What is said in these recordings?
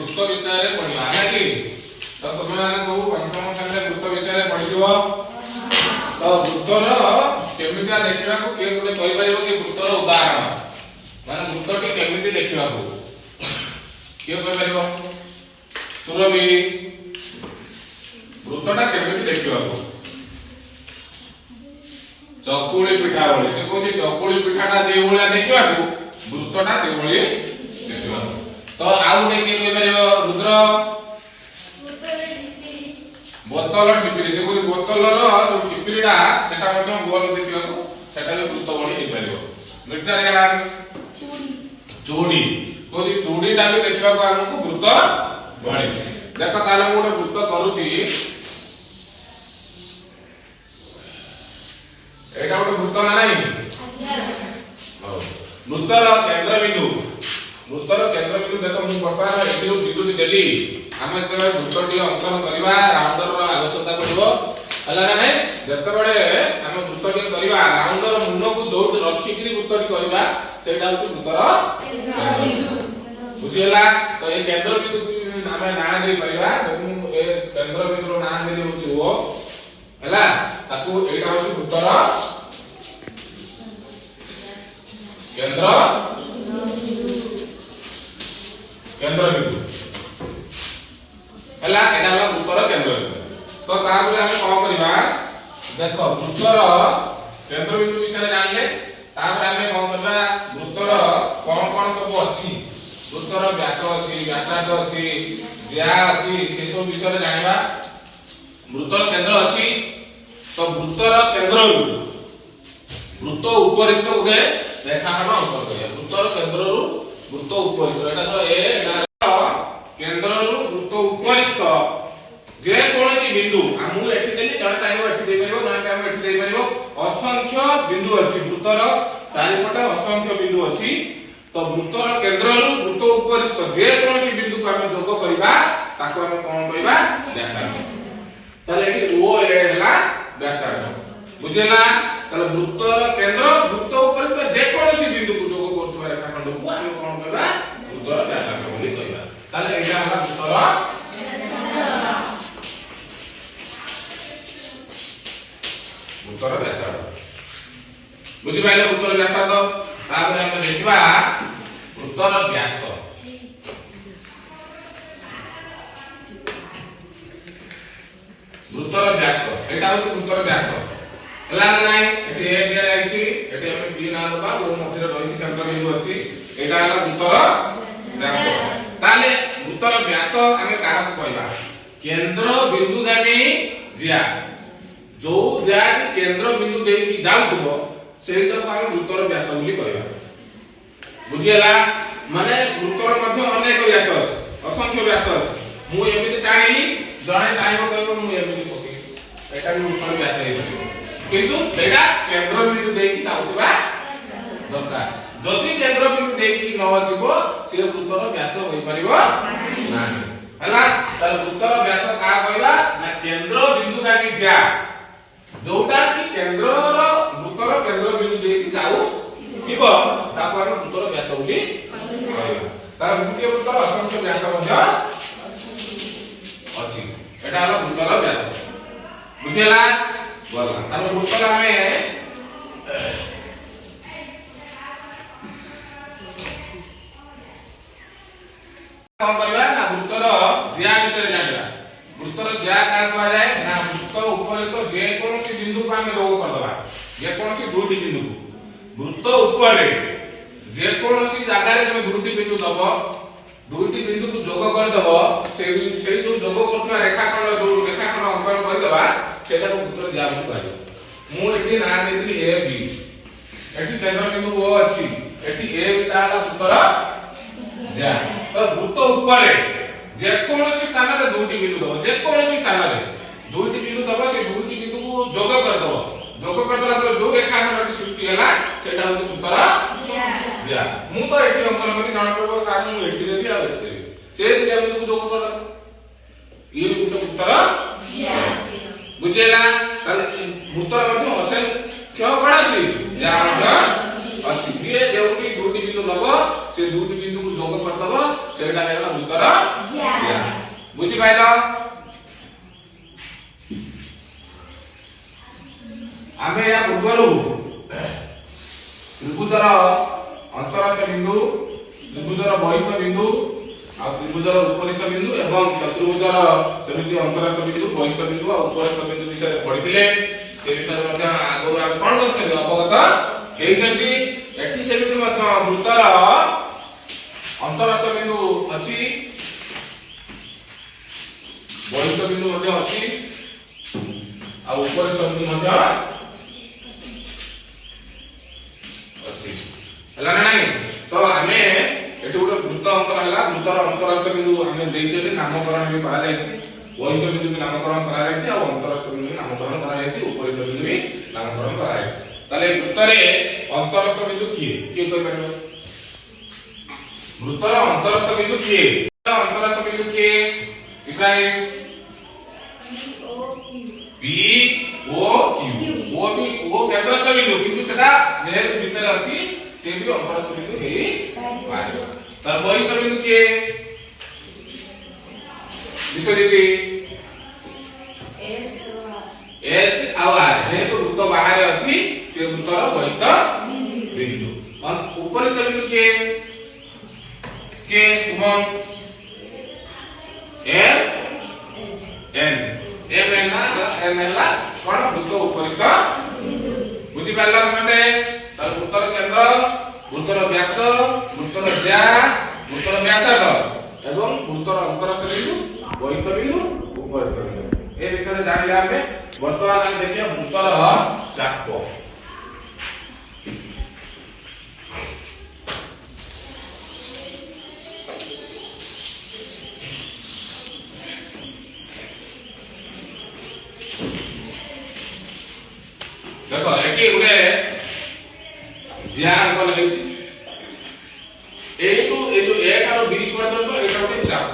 वृत्त विषय रे पढिबा है कि तो तुमे माने सब पंचम श्रेणी रे वृत्त विषय रे पढिबो तो वृत्तर केमिता देखिबा को के गुटे कहि परिबो कि वृत्तर उदाहरण माने वृत्तटी केमिति देखिबा को के कहि परिबो सुरभि वृत्तटा केमिति देखिबा को चकुली पिठा बोले से कोची चकुली पिठाटा जे भलिया देखिबा को वृत्तटा से भली देखिबा तो आउ ने के कहि परिबो रुद्र बोतल टिपिरी से कोई बोतल रो जो टिपिरीडा सेटा मते गोल देखिबा को सेटा भी वृत्त बणी हे परिबो मिर्चा रे चूड़ी कोई चूड़ीटा भी देखिबा को हमको वृत्त बणी देखो ताले मु गोटे वृत्त करूची एटा गोटे वृत्त ना नाही वृत्तर केंद्र बिंदु देखो मु बर्तमान एठी बिंदुटी देली आमे जेबे वृत्तटी अंकन करबा राउंडर रो आवश्यकता पड़िबो हला ना नाही जते बडे आमे वृत्तटी करबा राउंडर मुंड को जोड रखि कि वृत्तटी करबा सेटा होती वृत्तर बिंदु बुझियला तो ए केंद्र बिंदु आमे ना दे परिबा देखु ए केंद्र बिंदु रो ना देली होची ओ हला ताकू एटा होची वृत्तर केंद्र बिंदु हला एटा हला वृत्तर केंद्र बिंदु तो ता बोले हम कोन करबा देखो वृत्तर केंद्र बिंदु विषय जानले तापर हम कोन करबा वृत्तर कोन कोन सब अछि वृत्तर व्यास अछि व्यासार्ध अछि व्या अछि से सब विषय जानिबा वृत्तर केंद्र अछि तो वृत्तर केंद्र वृत्त उपरिक्त उगे रेखाखंड अंकन करिया वृत्तर केंद्र रु वृत्त उपरिक्त एटा तो ए केंद्र रु वृत्त उपरिक्त जे कोनोसी बिंदु हमु एठी देली जण चाइबो एठी देई परिबो जण चाइबो एठी देई परिबो असंख्य बिंदु अछि वृत्तर चारिपटे असंख्य बिंदु अछि तो वृत्तर केंद्र रु वृत्त उपरिक्त जे कोनोसी बिंदु को हम जोग करिबा ताको हम कोन करिबा व्यासार्ध ताले एठी ओ ए हला व्यासार्ध बुझेला ताले वृत्तर केंद्र वृत्त उपरिक्त जे कोनोसी बिंदु को जोग करथुवा रेखाखंड को हम कोन करिबा वृत्तर व्यासार्ध बोली कहिबा ताले एटा हला वृत्तर व्यासार्ध बुझि पाइले वृत्तर व्यासार्ध तापर हम देखिबा वृत्तर व्यास वृत्तर व्यास एटा होय वृत्तर व्यास हला नाही एठी ए दिया जाईची एठी हम बी ना दबा ओ मथिर रहिची केंद्र बिंदु अछि एटा हला वृत्तर व्यास ताले वृत्तर व्यास हमें काहा को कहबा केंद्र बिंदुगामी जिया जो जा केंद्र बिंदु देई की जाउथबो सेटा को हम वृत्तर व्यास बोली कहबा बुझियला माने वृत्तर मध्ये अनेक व्यास अछि असंख्य व्यास अछि मु एमिति टाणी जणे चाइबो कहबो मु एमिति पके एटा भी वृत्तर व्यास हे किंतु सेटा केंद्र बिंदु देई की जाउथबा दरकार जदि केंद्र बिंदु देई की न जिवो से वृत्तर व्यास होई परिबो नाही हला तर वृत्तर व्यास का कहबा ना केंद्र बिंदु गामी जा जोटा कि केंद्र वृत्तर केंद्र बिंदु देई की जाउ थिबो ताको हम वृत्तर व्यास बोली कहबा तार मुख्य वृत्तर असंख्य व्यास मध्ये अछि एटा हला वृत्तर व्यास बुझेला बोला तार वृत्तर हमें कोन करबा ना वृत्तर ज्या विषय जानिबा वृत्तर ज्या का कहवा जाय ना वृत्त उपरिक्त जे कोनोसी बिंदु को हम जोग कर दबा जे कोनोसी दुटी बिंदु को वृत्त ऊपर जे कोनोसी जगह रे तुम दुटी बिंदु दबो दुटी बिंदु को जोग कर दबो से जो जोग करथवा रेखाखंड जो रेखाखंड अंकन कर दबा सेटा को वृत्तर ज्या को कहबो मु एठी ना देली ए बी एठी केंद्र बिंदु ओ अछि एठी ए बिटा हला वृत्तर ज्या तो वृत्त ऊपर जे कोनोसी स्थान रे दुटी बिंदु दबो जे कोनोसी स्थान रे दुटी बिंदु दबो से दुटी बिंदु को जोग कर दबो जोग करला तो जो रेखाखंड सृष्टि होला सेटा होती वृत्तर ज्या मु तो एठी अंकन करी जान पड़ो कारण मु एठी देबी आ एठी देबी से दिया बिंदु को जोग कर ये वृत्तर ज्या बुझेला ताले वृत्तर मध्ये असंख्य कोण अछि ज्या मध्ये अछि जे जोटी दुटी बिंदु दबो से दुटी बिंदु को जोग कर दबो सेटा हेला वृत्तर व्यास बुझी पाइलो आमे या पूर्वरु त्रिभुजर अंतरस्थ बिंदु त्रिभुजर बहिस्थ बिंदु आ त्रिभुजर उपरिस्थ बिंदु एवं चतुर्भुजर सेमिति अंतरस्थ बिंदु बहिस्थ बिंदु आ उपरिस्थ बिंदु विषय पढिथिले से विषय मध्ये आगो हम कोन करथि अवगत हेइछन्ति एठी सेमिति मध्ये वृत्तर अंतरस्थ बिंदु अछि बहिस्थ बिंदु मध्ये अछि आ उपरिस्थ बिंदु मध्ये अछि हला नाही तो आमे एठी गोटे वृत्त अंतर हला वृत्तर अंतरस्थ बिंदु आमे देइछे नामकरण भी करा जायछि बहिस्थ बिंदु भी नामकरण करा जायछि आ अंतरस्थ बिंदु भी नामकरण करा जायछि उपरिस्थ बिंदु भी नामकरण करा जायछि ताले वृत्तरे अंतरस्थ बिंदु किए किए कहि परबो वृत्तर अंतरस्थ बिंदु किए अंतरस्थ बिंदु किए इब्राहिम पी ओ क्यू ओ भी ओ केंद्रस्थ बिंदु किंतु सेटा जेहेतु विषय अछि से भी अंतरस्थ बिंदु हे पारिबो तर बहिस्थ बिंदु किए विषय दीदी एस आर जेहेतु वृत्त बाहर अछि से वृत्तर बहिस्थ बिंदु और उपरिस्थ बिंदु के सुमन एम एन एम एन ला कोन वृत्त उपरिस्थ बुझी पारला समते तर वृत्तर केंद्र वृत्तर व्यास वृत्तर ज्या वृत्तर व्यासार्ध एवं वृत्तर अंतरस्थ बिंदु बहिस्थ बिंदु उपरिस्थ बिंदु ए विषय जानिले आमे वर्तमान हम देखिए वृत्तर चाप देखो एकी गुडे ज्ञान को लेछि एटू ए जो 1 और b पर्यंत एटा गोटे चाप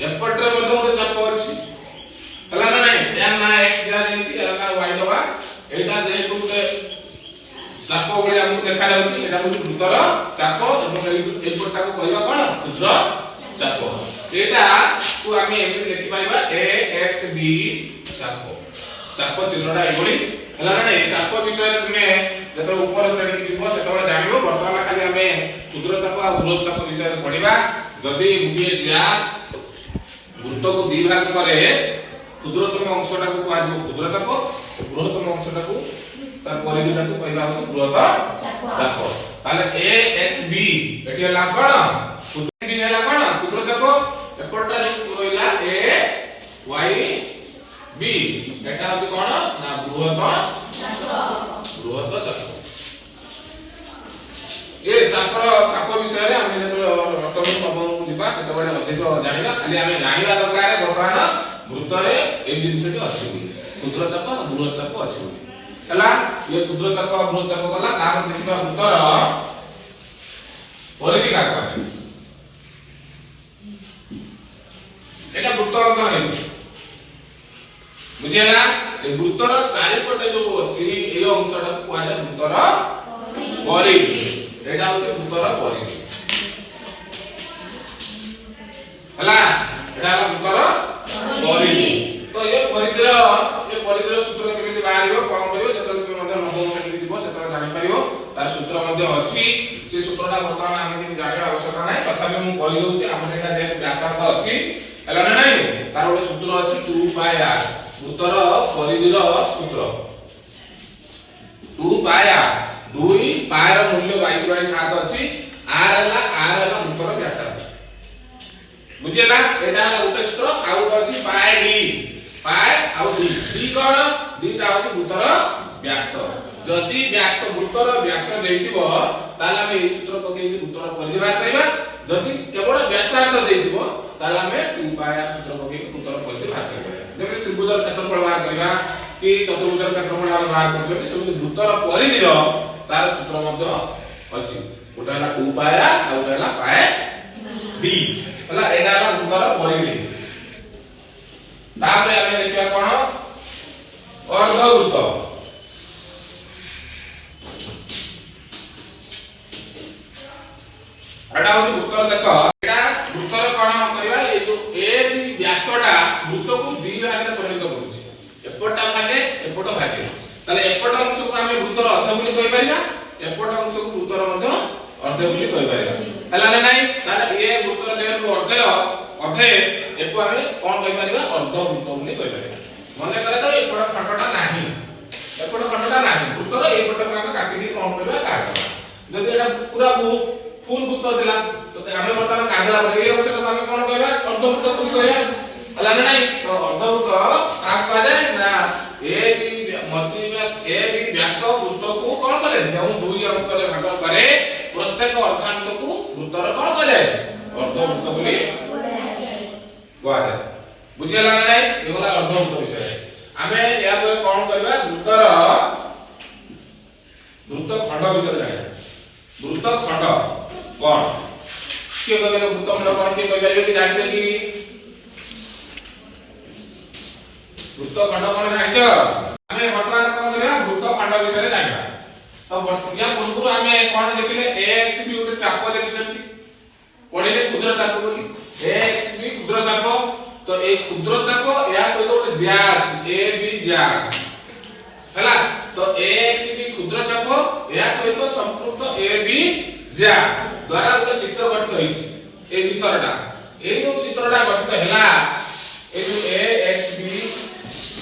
एपटरे मध्ये गोटे चाप अछि हला ना नाही ज्ञान ना एक ज्ञान अछि हला y दबा एटा जेहेतु गोटे चाप भଳି हमକୁ देखा जाଉଛି एटा होची वृत्तर चाप ଏବଂ एपटा को कहबा कोन क्षुद्र चाप एटा को आमे एमि लिखि पाइबा a x b चाप चाप चिन्हटा एबोली हला ना नाही चाप विषय तुमे जतो ऊपर श्रेणी जीव सेतबे जानिबो वर्तमान खाली हमें क्षुद्र चाप आ बृहत चाप विषय पढिबा जदी गुटिए ज्या वृत्त को दी भाग करे क्षुद्रतम अंशटा को कहबो क्षुद्र चाप बृहतम अंशटा को तार परिधिटा को कहबा हो बृहत चाप ताले a x b एठी हला कोन क्षुद्र b हला कोन क्षुद्र चाप एपटा रोइला a y b एटा होती कोन ना बृहत चाप ए चापर चाप विषय रे हम जेतो अष्टम नवम को जिबा सेतो बडे अधिक जानिबा खाली हम जानिबा दरकार वर्तमान वृत्त रे ए जिनिसटी अछि क्षुद्र चाप बृहत चाप अछि हला ये क्षुद्र चाप बृहत चाप गला तार देखिबा वृत्तर परिधि का करे एटा वृत्त अंतर अछि बुझियला ए वृत्तर चारि पटे जो अछि ए अंशटा को आडा वृत्तर परिधि एटा होते वृत्तर परिधि हला एटा वृत्तर परिधि तो ये परिधिर सूत्र केमिति बाहरिबो कोन करियो जतल तुम मध्ये नवम श्रेणी दिबो सेतल जानि परिबो तार सूत्र मध्ये अछि से सूत्रटा वर्तमान हम कि जानिबा आवश्यकता नै तथापि मु कहि दउछि हमर एटा जे व्यासार्थ अछि हला नै तार ଗୋଟେ सूत्र अछि 2 पाई r वृत्तर परिधिर सूत्र 2 पाई r 2 पाई र मूल्य 22/7 अछि r हला वृत्तर व्यासार्थ बुझियला एटा हला ଗୋଟେ सूत्र आ ଗୋଟେ अछि पाई d पाई आ d कोन d टा अछि वृत्तर व्यास जदि व्यास वृत्तर व्यास देइतिबो ताला हम ए सूत्र पकेइ वृत्तर परिधि बात करबा जदि केवल व्यासार्थ देइतिबो ताला हम 2 पाई r सूत्र पकेइ वृत्तर परिधि बात करबा जेबे त्रिभुजर क्षेत्रफल बात करबा कि चतुर्भुजर क्षेत्रफल बात करछो सब वृत्तर परिधिर तार सूत्र मध्ये अछि गोटा हला 2 पाई r आ गोटा हला पाई d हला एटा हला वृत्तर परिधि तापरे हम देखिया कोन अर्धवृत्त एटा होची वृत्तर ବୃତ୍ତ ଦେଖ ଏଟା ବୃତ୍ତର କଣ କରିବା ଏ जो ए व्यासटा वृत्त को ଦି ଭାଗରେ ପରିଣତ କରୁଛି ଏପଟ ଭାଗେ ଏପଟ ଭାଗେ ତାହେଲେ ଏପଟ ଅଂଶକୁ ଆମେ ବୃତ୍ତର ଅର୍ଧ ବୋଲି କହି ପାରିବା ଏପଟ ଅଂଶକୁ ବୃତ୍ତର ମଧ୍ୟ ଅର୍ଧ ବୋଲି କହି ପାରିବା ହେଲା ନା ନାହିଁ ତାହେଲେ ଏ ବୃତ୍ତର ଲେୟରକୁ ଅର୍ଧେ ଏକୁ ଆମେ କଣ କହି ପାରିବା ଅର୍ଧ ବୃତ୍ତ ବୋଲି କହି ପାରିବା ମନେ କର ତ ଏପଟ ଖଣ୍ଡଟା ନାହିଁ ଏପଟ ଖଣ୍ଡଟା ନାହିଁ ବୃତ୍ତର এই ପଟକୁ ଆମେ କାଟିକି କଣ କରିବା କାଟିବା ଯଦି ଏଟା ପୁରା ফুল বৃত্ত দিলাম তো আমি বর্তমান কাটলা পরে এই অংশটাকে আমি কোন কইবা অর্ধবৃত্ত বুলি কইবা হলা না নাই তো অর্ধবৃত্ত কাক কয় না এ বি মধ্যবিভাগ এ বি ব্যাস বৃত্তକୁ কোন করে যেউ দুই অংশরে ভাগ করে প্রত্যেক অর্ধাংশକୁ বৃত্তর কোন করে অর্ধবৃত্ত বুলি কোয়া যায় বুঝিলা না নাই এগুলা অর্ধবৃত্ত বিষয় আমি ইয়া পরে কোন করিবা বৃত্ত খণ্ড বিষয় জানিবা বৃত্ত খণ্ড कौन किए कहबे वृत्त खंड कौन किए कहि परिबे कि जानछ कि वृत्त खंड कौन जानछ हमें वर्तमान कोन करबा वृत्त खंड विषय रे जानिबा तो या पूर्व हमें कोन देखिले ax b उते चाप देखिछथि पढिले क्षुद्र चाप बोली ax b क्षुद्र चाप तो ए क्षुद्र चाप या सहित उते ज्या अछि a b ज्या अछि हला तो ax b क्षुद्र चाप या सहित संपूर्ण a b ज्या द्वारा एक चित्र गठित होइछि ए भीतरटा ए जो चित्रटा गठित हैला ए जो a x b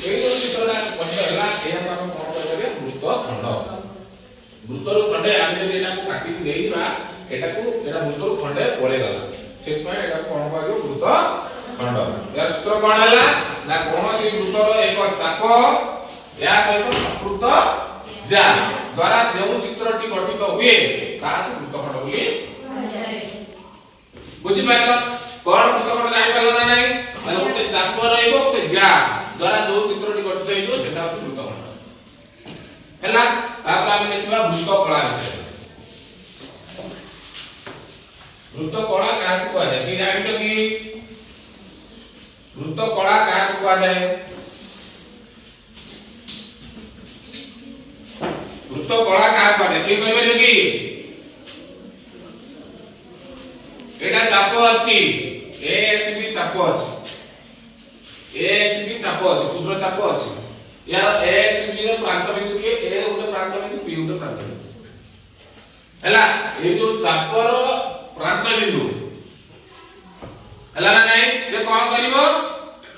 ए जो चित्रटा गठित हैला एहा हम कोन करबे वृत्त खंड वृत्तर खंडे आमे जदि एटा को काटी देइबा एटा वृत्तर खंडे पळे गला सेत पय एटा कोन करबो वृत्त खंड यार सूत्र कोन हैला ना कोनोसी वृत्तर एक चाप या सहित संपूर्ण ज्या द्वारा जो चित्रटी गठित हुए ताकू वृत्त खंड बोली बुझी पाइलो कोन वृत्त खंड जानि पाइलो ना नाही ताले ओटे चाप रहइबो ओटे ज्या द्वारा जो चित्रटी गठित होइबो सेटा होते वृत्त खंड हैला तापर हम देखिबा वृत्त कला विषय वृत्त कला काहे को जाय कि जानितो कि वृत्त कला काहे को जाय वृत्त कला काहे को जाय कि कहबे कि एटा चाप अछि ASB चाप अछि ASB चाप अछि क्षुद्र चाप अछि या ASB रो प्रांत बिंदु के A उते प्रांत बिंदु B उते प्रांत बिंदु हैला ए जो चाप रो प्रांत बिंदु हैला ना नाही से कोन करिवो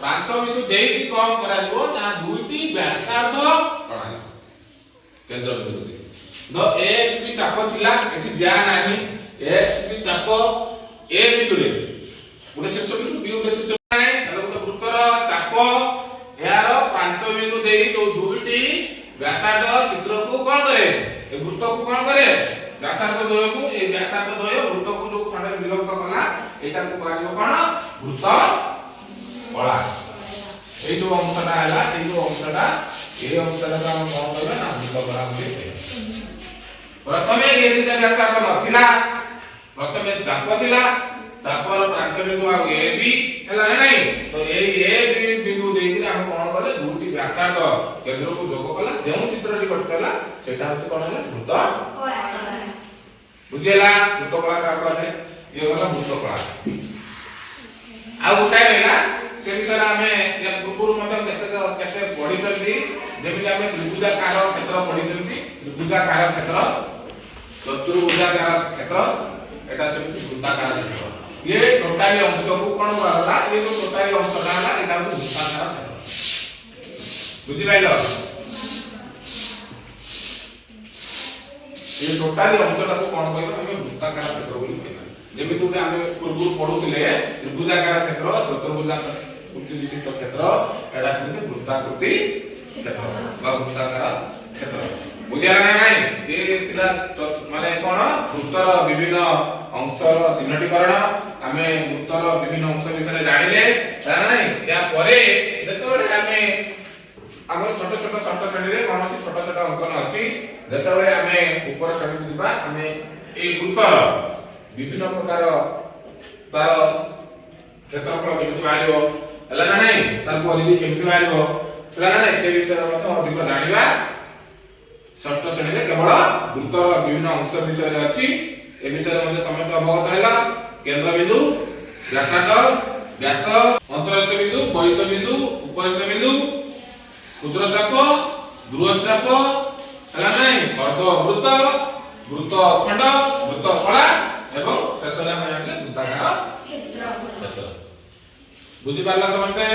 प्रांत बिंदु देई की कोन करालिवो ता दुईटी व्यासार्ध कणाली केंद्र बिंदु द ASB चाप थिला एठी जा नाही ASB चाप ए बिंदुरे गुणे शीर्ष बिंदु बी गुणे शीर्ष नाही ताले गुणे वृत्तर चाप यार प्रांत बिंदु देई तो दुईटी व्यासार्ध चित्र को कोन करे ए वृत्त को कोन करे व्यासार्ध द्वय को ए व्यासार्ध द्वय वृत्त को जो खंडे विभक्त कला एटा को कहलियो कोन वृत्त कला ए जो अंशटा हैला ए जो अंशटा ए अंशटा हम कोन करबा ना वृत्त कला बोली प्रथमे ए दिटा व्यासार्ध नथिला प्रथमे चाप दिला चापर प्रांत बिंदु आ ए बी हैला नै तो ए बी बिंदु देई हम कोन करले दुटी व्यासार्ध केंद्र को जोग कला जेउ चित्रटी गठितला सेटा होछि कोन हैला वृत्त कला बुझेला वृत्त कला का कहते ये होला वृत्त कला आ उठाय हैला से विषय हमें या पूर्व मत केते पढि करली जेमि हमें त्रिभुजाकार क्षेत्र पढि करली त्रिभुजाकार क्षेत्र चतुर्भुजाकार क्षेत्र एटा से वृत्ताकार क्षेत्र ये टोटली अंश को कोन होला ये जो टोटली अंश होला एटा को वृत्ताकार क्षेत्र बुझि पाइलो ये टोटली अंशटा को कोन कहबो हमें वृत्ताकार क्षेत्र बोली कहबा जेमिति कि हम पूर्व पढुतिले त्रिभुजाकार क्षेत्र चतुर्भुजाकार विशिष्ट क्षेत्र एटा से वृत्ताकृति क्षेत्र बा वृत्ताकार क्षेत्र बुझिया ना नाही ये तिला माने कोन वृत्तर विभिन्न अंशर चिह्नितकरण हमें वृत्तर विभिन्न अंश विषय जानिले ना नाही या परे जेतोले हमें हम छोट छोट षष्ठ श्रेणी रे कोन छोट छोट अंकन अछि जेतोले हमें ऊपर श्रेणी दिबा हमें ए वृत्तर विभिन्न प्रकार तार क्षेत्रफल केमिति बारियो हला ना नाही तार परिधि केमिति बारियो हला ना नाही से विषय मत अधिक जानिबा षष्ठ श्रेणी रे केवल वृत्तर विभिन्न अंश विषय अछि ए विषय मध्ये समस्त अवगत हैला କେନ୍ଦ୍ରବିନ୍ଦୁ, ବ୍ୟାସାର୍ଦ୍ଧ, ବ୍ୟାସ, ଅନ୍ତର୍ଗତ ବିନ୍ଦୁ, ବହିଃତ ବିନ୍ଦୁ, ଉପରିତ ବିନ୍ଦୁ, କ୍ଷୁଦ୍ରଚାପ, ବୃହତ୍ଚାପ ହେଲା ନାହିଁ, ଅର୍ଦ୍ଧବୃତ୍ତ, ବୃତ୍ତ ଖଣ୍ଡ, ବୃତ୍ତ କଳା ଏବଂ ଶେଷରେ ଆମେ ଜାଣିଲେ ବୃତ୍ତାକାର କ୍ଷେତ୍ର। ବୁଝିପାରିଲା ସମସ୍ତେ?